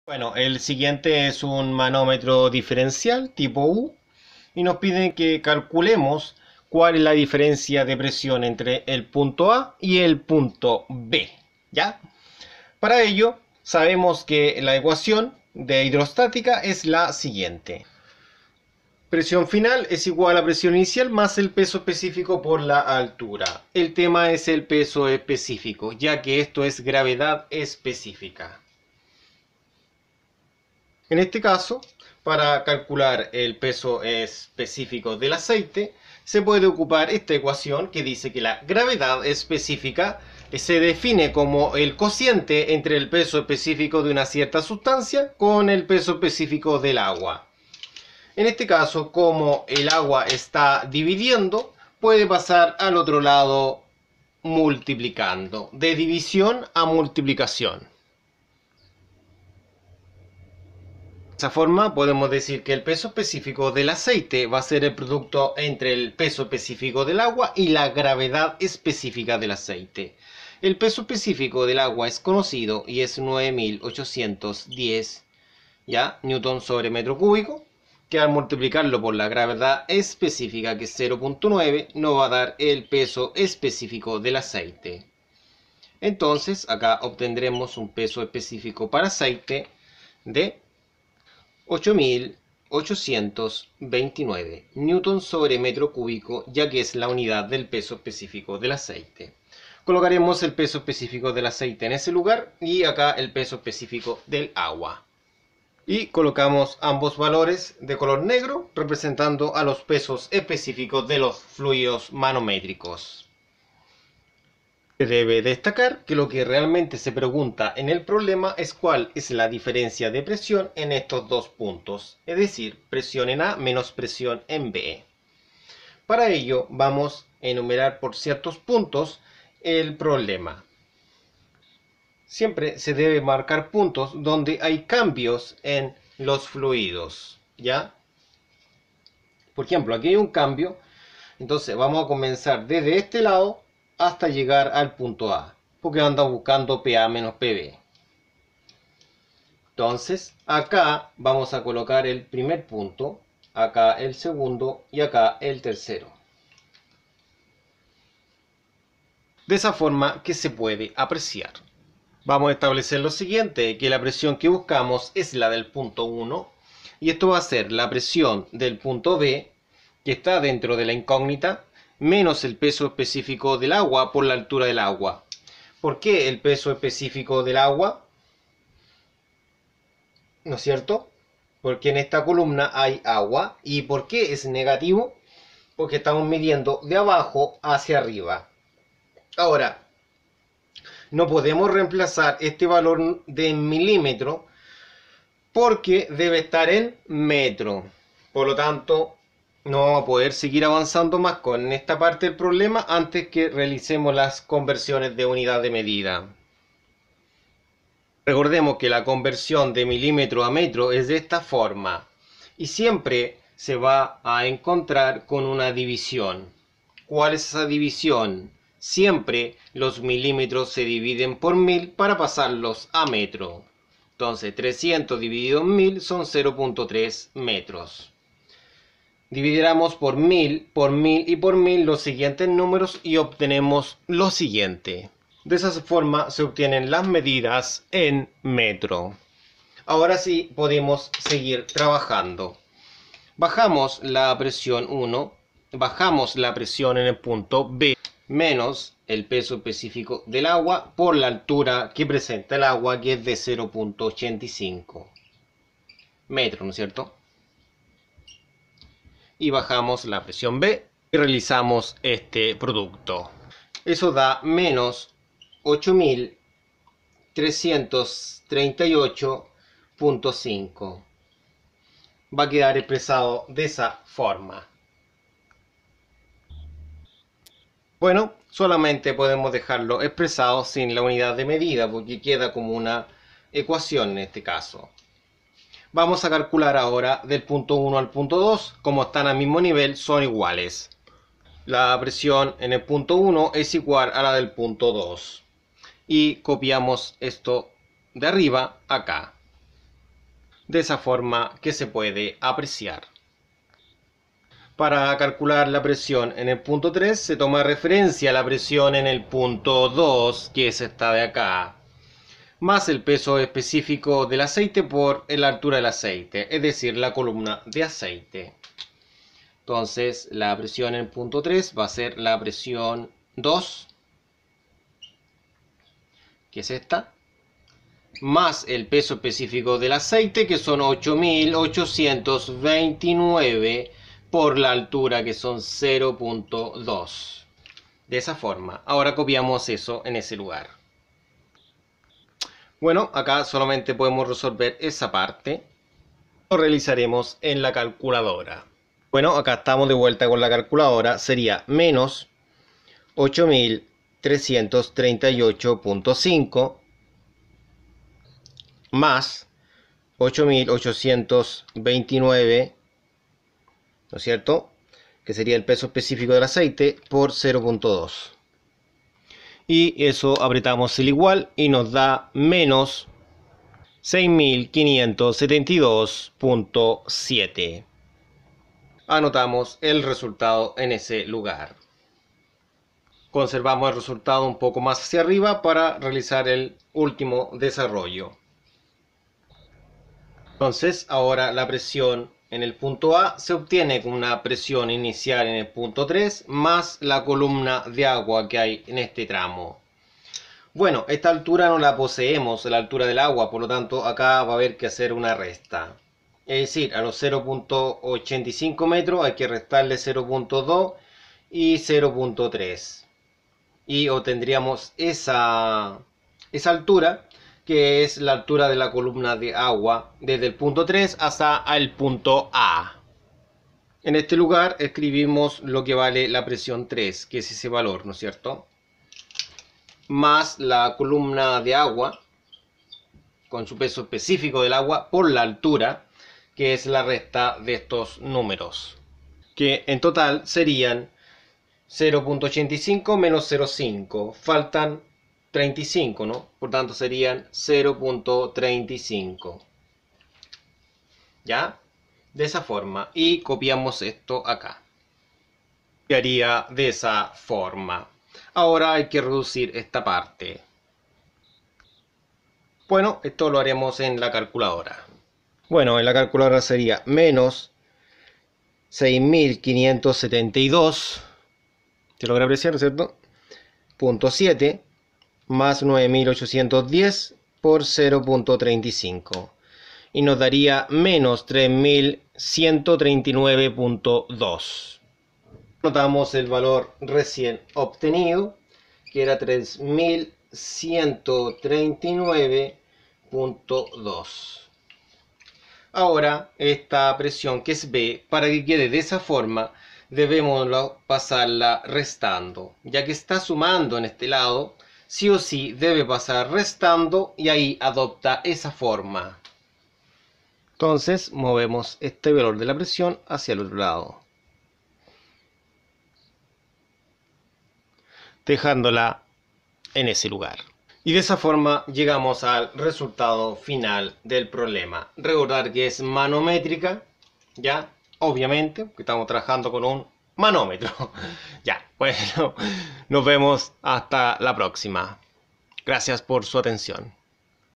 Bueno, el siguiente es un manómetro diferencial tipo U y nos piden que calculemos cuál es la diferencia de presión entre el punto A y el punto B, ¿ya? Para ello, sabemos que la ecuación de hidrostática es la siguiente. Presión final es igual a presión inicial más el peso específico por la altura. El tema es el peso específico, ya que esto es gravedad específica. En este caso, para calcular el peso específico del aceite, se puede ocupar esta ecuación que dice que la gravedad específica se define como el cociente entre el peso específico de una cierta sustancia con el peso específico del agua. En este caso, como el agua está dividiendo, puede pasar al otro lado multiplicando, de división a multiplicación. De esa forma podemos decir que el peso específico del aceite va a ser el producto entre el peso específico del agua y la gravedad específica del aceite. El peso específico del agua es conocido y es 9810 ¿ya? Newton sobre metro cúbico, que al multiplicarlo por la gravedad específica, que es 0.9, nos va a dar el peso específico del aceite. Entonces acá obtendremos un peso específico para aceite de 8829 newton sobre metro cúbico, ya que es la unidad del peso específico del aceite. Colocaremos el peso específico del aceite en ese lugar y acá el peso específico del agua. Y colocamos ambos valores de color negro representando a los pesos específicos de los fluidos manométricos. Se debe destacar que lo que realmente se pregunta en el problema es cuál es la diferencia de presión en estos dos puntos, es decir, presión en A menos presión en B. Para ello vamos a enumerar por ciertos puntos el problema. Siempre se debe marcar puntos donde hay cambios en los fluidos, ¿ya? Por ejemplo, aquí hay un cambio, entonces vamos a comenzar desde este lado hasta llegar al punto A, porque anda buscando PA menos PB. Entonces, acá vamos a colocar el primer punto, acá el segundo y acá el tercero. De esa forma que se puede apreciar. Vamos a establecer lo siguiente, que la presión que buscamos es la del punto 1, y esto va a ser la presión del punto B, que está dentro de la incógnita, menos el peso específico del agua por la altura del agua. ¿Por qué el peso específico del agua? ¿No es cierto? Porque en esta columna hay agua. ¿Y por qué es negativo? Porque estamos midiendo de abajo hacia arriba. Ahora, no podemos reemplazar este valor de milímetro porque debe estar en metro. Por lo tanto, no vamos a poder seguir avanzando más con esta parte del problema antes que realicemos las conversiones de unidad de medida. Recordemos que la conversión de milímetro a metro es de esta forma y siempre se va a encontrar con una división. ¿Cuál es esa división? Siempre los milímetros se dividen por 1000 para pasarlos a metro. Entonces 300 dividido en 1000 son 0.3 metros. Dividiremos por 1000 y por 1000 los siguientes números y obtenemos lo siguiente. De esa forma se obtienen las medidas en metro. Ahora sí podemos seguir trabajando. Bajamos la presión 1, bajamos la presión en el punto B, menos el peso específico del agua por la altura que presenta el agua, que es de 0.85 metros, ¿no es cierto? Y bajamos la presión B y realizamos este producto. Eso da menos 8338.5. Va a quedar expresado de esa forma. Bueno, solamente podemos dejarlo expresado sin la unidad de medida porque queda como una ecuación en este caso. Vamos a calcular ahora del punto 1 al punto 2, como están al mismo nivel, son iguales. La presión en el punto 1 es igual a la del punto 2. Y copiamos esto de arriba acá. de esa forma que se puede apreciar. Para calcular la presión en el punto 3 se toma referencia a la presión en el punto 2, que es esta de acá, más el peso específico del aceite por la altura del aceite, es decir, la columna de aceite. Entonces la presión en el punto 3 va a ser la presión 2, que es esta, más el peso específico del aceite, que son 8.829 por la altura, que son 0.2. De esa forma. Ahora copiamos eso en ese lugar. Bueno, acá solamente podemos resolver esa parte. Lo realizaremos en la calculadora. Bueno, acá estamos de vuelta con la calculadora. Sería menos 8.338.5 más 8.829, ¿no es cierto?, que sería el peso específico del aceite, por 0.2. Y eso apretamos el igual y nos da menos 6.572.7. Anotamos el resultado en ese lugar. Conservamos el resultado un poco más hacia arriba para realizar el último desarrollo. Entonces, ahora la presión en el punto A se obtiene con una presión inicial en el punto 3 más la columna de agua que hay en este tramo. Bueno, esta altura no la poseemos, la altura del agua, por lo tanto acá va a haber que hacer una resta. Es decir, a los 0.85 metros hay que restarle 0.2 y 0.3. Y obtendríamos esa altura, que es la altura de la columna de agua desde el punto 3 hasta el punto A. En este lugar escribimos lo que vale la presión 3, que es ese valor, ¿no es cierto?, más la columna de agua con su peso específico del agua por la altura, que es la resta de estos números, que en total serían 0.85 menos 0.5, faltan 35, ¿no? Por tanto serían 0.35. ¿Ya? De esa forma. Y copiamos esto acá. Quedaría de esa forma. Ahora hay que reducir esta parte. Bueno, esto lo haremos en la calculadora. Bueno, en la calculadora sería menos 6.572. ¿Se logra apreciar, cierto? Punto 7 más 9.810 por 0.35 y nos daría menos 3.139.2. Notamos el valor recién obtenido, que era 3.139.2. ahora esta presión, que es B, para que quede de esa forma debemos pasarla restando, ya que está sumando en este lado, sí o sí debe pasar restando y ahí adopta esa forma. Entonces movemos este valor de la presión hacia el otro lado, dejándola en ese lugar. Y de esa forma llegamos al resultado final del problema. Recordar que es manométrica, ya, obviamente, que estamos trabajando con un manómetro. Ya, bueno, nos vemos hasta la próxima. Gracias por su atención.